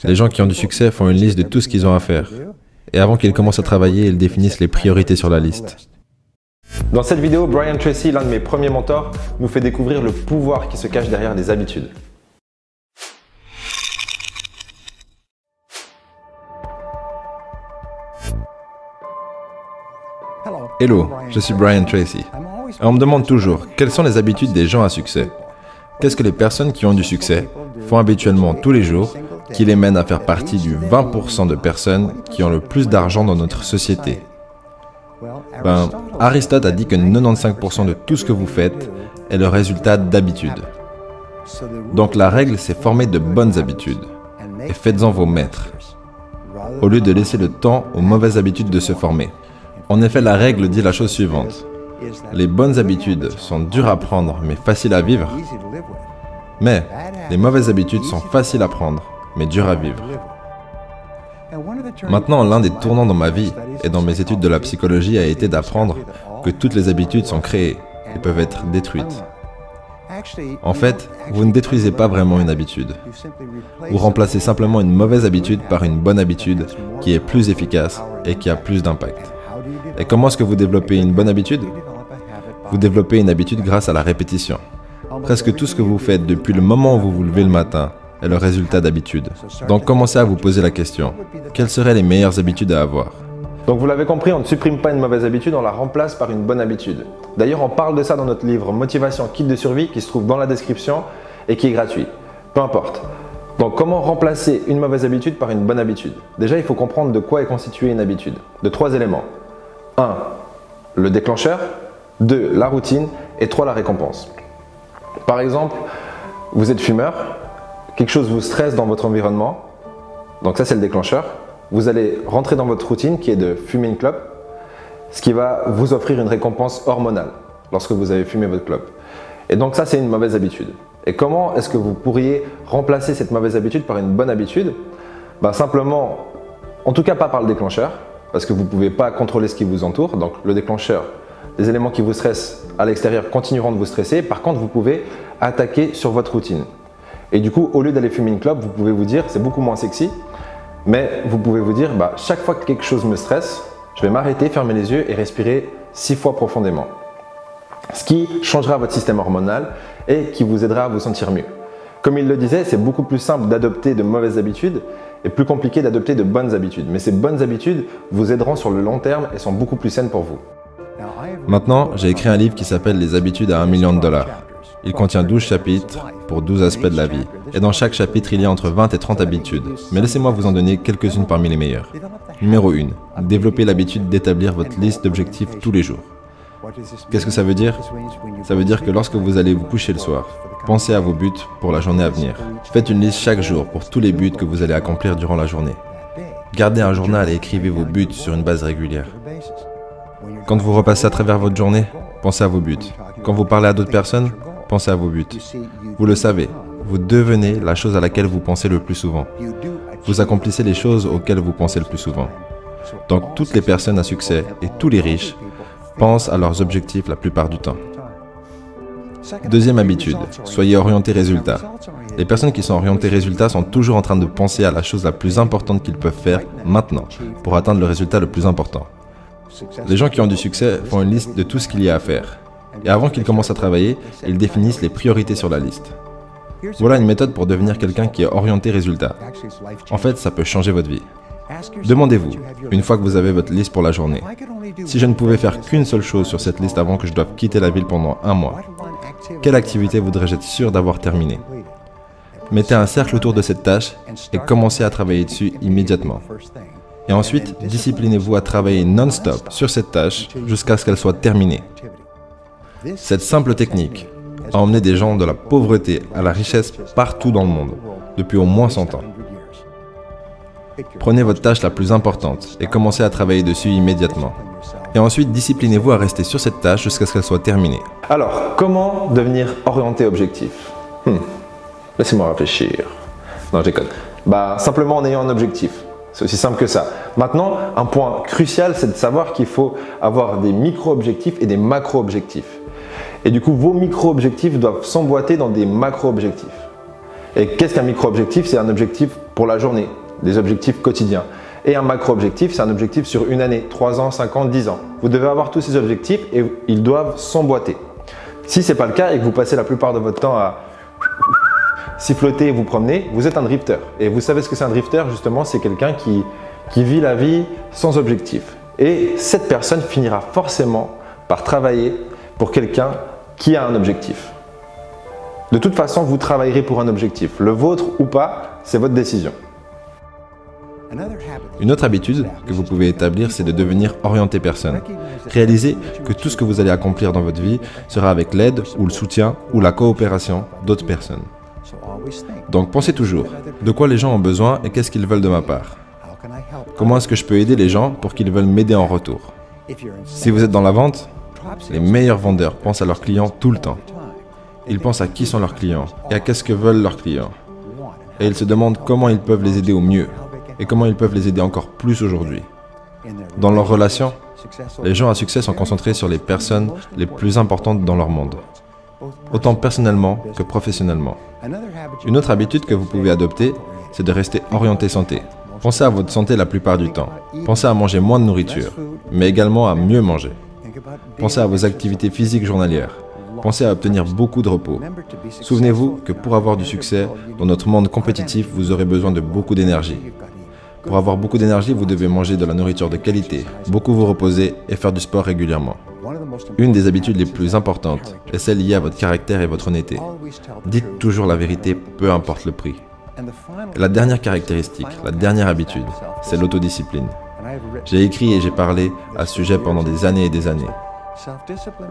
Les gens qui ont du succès font une liste de tout ce qu'ils ont à faire. Et avant qu'ils commencent à travailler, ils définissent les priorités sur la liste. Dans cette vidéo, Brian Tracy, l'un de mes premiers mentors, nous fait découvrir le pouvoir qui se cache derrière des habitudes. Hello, je suis Brian Tracy. Et on me demande toujours, quelles sont les habitudes des gens à succès? Qu'est-ce que les personnes qui ont du succès font habituellement tous les jours qui les mène à faire partie du 20% de personnes qui ont le plus d'argent dans notre société? Aristote a dit que 95% de tout ce que vous faites est le résultat d'habitudes. Donc la règle, c'est former de bonnes habitudes et faites-en vos maîtres, au lieu de laisser le temps aux mauvaises habitudes de se former. En effet, la règle dit la chose suivante. Les bonnes habitudes sont dures à prendre mais faciles à vivre. Mais les mauvaises habitudes sont faciles à prendre mais dures à vivre. Maintenant, l'un des tournants dans ma vie et dans mes études de la psychologie a été d'apprendre que toutes les habitudes sont créées et peuvent être détruites. En fait, vous ne détruisez pas vraiment une habitude. Vous remplacez simplement une mauvaise habitude par une bonne habitude qui est plus efficace et qui a plus d'impact. Et comment est-ce que vous développez une bonne habitude? Vous développez une habitude grâce à la répétition. Presque tout ce que vous faites depuis le moment où vous vous levez le matin est le résultat d'habitudes. Donc commencez à vous poser la question, quelles seraient les meilleures habitudes à avoir? Donc vous l'avez compris, on ne supprime pas une mauvaise habitude, on la remplace par une bonne habitude. D'ailleurs, on parle de ça dans notre livre Motivation Kit de survie qui se trouve dans la description et qui est gratuit. Peu importe. Donc comment remplacer une mauvaise habitude par une bonne habitude? Déjà, il faut comprendre de quoi est constituée une habitude. De 3 éléments. 1. Le déclencheur. 2. La routine. Et 3. La récompense. Par exemple, vous êtes fumeur, quelque chose vous stresse dans votre environnement, donc ça c'est le déclencheur. Vous allez rentrer dans votre routine qui est de fumer une clope, ce qui va vous offrir une récompense hormonale lorsque vous avez fumé votre clope. Et donc ça c'est une mauvaise habitude. Et comment est-ce que vous pourriez remplacer cette mauvaise habitude par une bonne habitude? Simplement, en tout cas pas par le déclencheur, parce que vous ne pouvez pas contrôler ce qui vous entoure, donc le déclencheur, les éléments qui vous stressent à l'extérieur continueront de vous stresser. Par contre, vous pouvez attaquer sur votre routine. Et du coup, au lieu d'aller fumer une clope, vous pouvez vous dire, c'est beaucoup moins sexy, mais vous pouvez vous dire, chaque fois que quelque chose me stresse, je vais m'arrêter, fermer les yeux et respirer 6 fois profondément. Ce qui changera votre système hormonal et qui vous aidera à vous sentir mieux. Comme il le disait, c'est beaucoup plus simple d'adopter de mauvaises habitudes et plus compliqué d'adopter de bonnes habitudes. Mais ces bonnes habitudes vous aideront sur le long terme et sont beaucoup plus saines pour vous. Maintenant, j'ai écrit un livre qui s'appelle Les habitudes à $1 million. Il contient 12 chapitres pour 12 aspects de la vie. Et dans chaque chapitre, il y a entre 20 et 30 habitudes. Mais laissez-moi vous en donner quelques-unes parmi les meilleures. Numéro 1. Développez l'habitude d'établir votre liste d'objectifs tous les jours. Qu'est-ce que ça veut dire? Ça veut dire que lorsque vous allez vous coucher le soir, pensez à vos buts pour la journée à venir. Faites une liste chaque jour pour tous les buts que vous allez accomplir durant la journée. Gardez un journal et écrivez vos buts sur une base régulière. Quand vous repassez à travers votre journée, pensez à vos buts. Quand vous parlez à d'autres personnes, pensez à vos buts. Vous le savez, vous devenez la chose à laquelle vous pensez le plus souvent. Vous accomplissez les choses auxquelles vous pensez le plus souvent. Donc toutes les personnes à succès et tous les riches pensent à leurs objectifs la plupart du temps. Deuxième habitude, soyez orienté résultat. Les personnes qui sont orientées résultat sont toujours en train de penser à la chose la plus importante qu'ils peuvent faire maintenant pour atteindre le résultat le plus important. Les gens qui ont du succès font une liste de tout ce qu'il y a à faire. Et avant qu'ils commencent à travailler, ils définissent les priorités sur la liste. Voilà une méthode pour devenir quelqu'un qui est orienté résultat. En fait, ça peut changer votre vie. Demandez-vous, une fois que vous avez votre liste pour la journée, si je ne pouvais faire qu'une seule chose sur cette liste avant que je doive quitter la ville pendant 1 mois, quelle activité voudrais-je être sûr d'avoir terminée? Mettez un cercle autour de cette tâche et commencez à travailler dessus immédiatement. Et ensuite, disciplinez-vous à travailler non-stop sur cette tâche jusqu'à ce qu'elle soit terminée. Cette simple technique a emmené des gens de la pauvreté à la richesse partout dans le monde, depuis au moins 100 ans. Prenez votre tâche la plus importante et commencez à travailler dessus immédiatement. Et ensuite, disciplinez-vous à rester sur cette tâche jusqu'à ce qu'elle soit terminée. Alors, comment devenir orienté objectif? Laissez-moi réfléchir. Non, je déconne. Simplement en ayant un objectif. C'est aussi simple que ça. Maintenant, un point crucial, c'est de savoir qu'il faut avoir des micro-objectifs et des macro-objectifs. Et du coup, vos micro-objectifs doivent s'emboîter dans des macro-objectifs. Et qu'est-ce qu'un micro-objectif? C'est un objectif pour la journée, des objectifs quotidiens. Et un macro-objectif, c'est un objectif sur une année, 3 ans, 5 ans, 10 ans. Vous devez avoir tous ces objectifs et ils doivent s'emboîter. Si ce n'est pas le cas et que vous passez la plupart de votre temps à siffloter et vous promener, vous êtes un drifter. Et vous savez ce que c'est un drifter? Justement, c'est quelqu'un qui vit la vie sans objectif. Et cette personne finira forcément par travailler pour quelqu'un qui a un objectif. De toute façon, vous travaillerez pour un objectif. Le vôtre ou pas, c'est votre décision. Une autre habitude que vous pouvez établir, c'est de devenir orienté personne. Réalisez que tout ce que vous allez accomplir dans votre vie sera avec l'aide ou le soutien ou la coopération d'autres personnes. Donc pensez toujours, de quoi les gens ont besoin et qu'est-ce qu'ils veulent de ma part? Comment est-ce que je peux aider les gens pour qu'ils veulent m'aider en retour? Si vous êtes dans la vente, les meilleurs vendeurs pensent à leurs clients tout le temps. Ils pensent à qui sont leurs clients et à qu'est-ce que veulent leurs clients. Et ils se demandent comment ils peuvent les aider au mieux et comment ils peuvent les aider encore plus aujourd'hui. Dans leurs relations, les gens à succès sont concentrés sur les personnes les plus importantes dans leur monde, autant personnellement que professionnellement. Une autre habitude que vous pouvez adopter, c'est de rester orienté santé. Pensez à votre santé la plupart du temps. Pensez à manger moins de nourriture, mais également à mieux manger. Pensez à vos activités physiques journalières. Pensez à obtenir beaucoup de repos. Souvenez-vous que pour avoir du succès dans notre monde compétitif, vous aurez besoin de beaucoup d'énergie. Pour avoir beaucoup d'énergie, vous devez manger de la nourriture de qualité, beaucoup vous reposer et faire du sport régulièrement. Une des habitudes les plus importantes est celle liée à votre caractère et votre honnêteté. Dites toujours la vérité, peu importe le prix. Et la dernière caractéristique, la dernière habitude, c'est l'autodiscipline. J'ai écrit et j'ai parlé à ce sujet pendant des années et des années.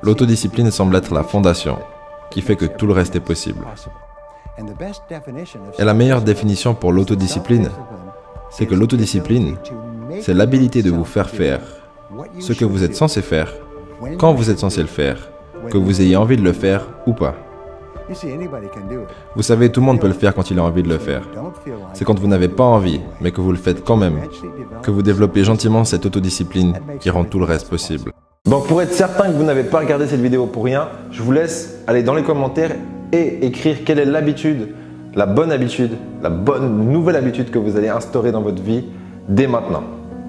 L'autodiscipline semble être la fondation qui fait que tout le reste est possible. Et la meilleure définition pour l'autodiscipline, c'est que l'autodiscipline, c'est l'habilité de vous faire faire ce que vous êtes censé faire, quand vous êtes censé le faire, que vous ayez envie de le faire ou pas. Vous savez, tout le monde peut le faire quand il a envie de le faire. C'est quand vous n'avez pas envie, mais que vous le faites quand même, que vous développez gentiment cette autodiscipline qui rend tout le reste possible. Donc pour être certain que vous n'avez pas regardé cette vidéo pour rien, je vous laisse aller dans les commentaires et écrire quelle est l'habitude, la bonne nouvelle habitude que vous allez instaurer dans votre vie dès maintenant.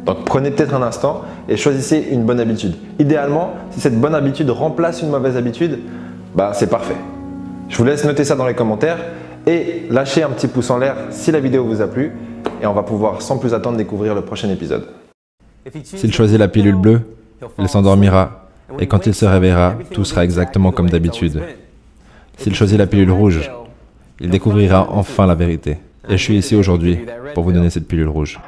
Donc prenez peut-être un instant et choisissez une bonne habitude. Idéalement, si cette bonne habitude remplace une mauvaise habitude, c'est parfait. Je vous laisse noter ça dans les commentaires et lâcher un petit pouce en l'air si la vidéo vous a plu et on va pouvoir sans plus attendre découvrir le prochain épisode. S'il choisit la pilule bleue, il s'endormira et quand il se réveillera, tout sera exactement comme d'habitude. S'il choisit la pilule rouge, il découvrira enfin la vérité. Et je suis ici aujourd'hui pour vous donner cette pilule rouge.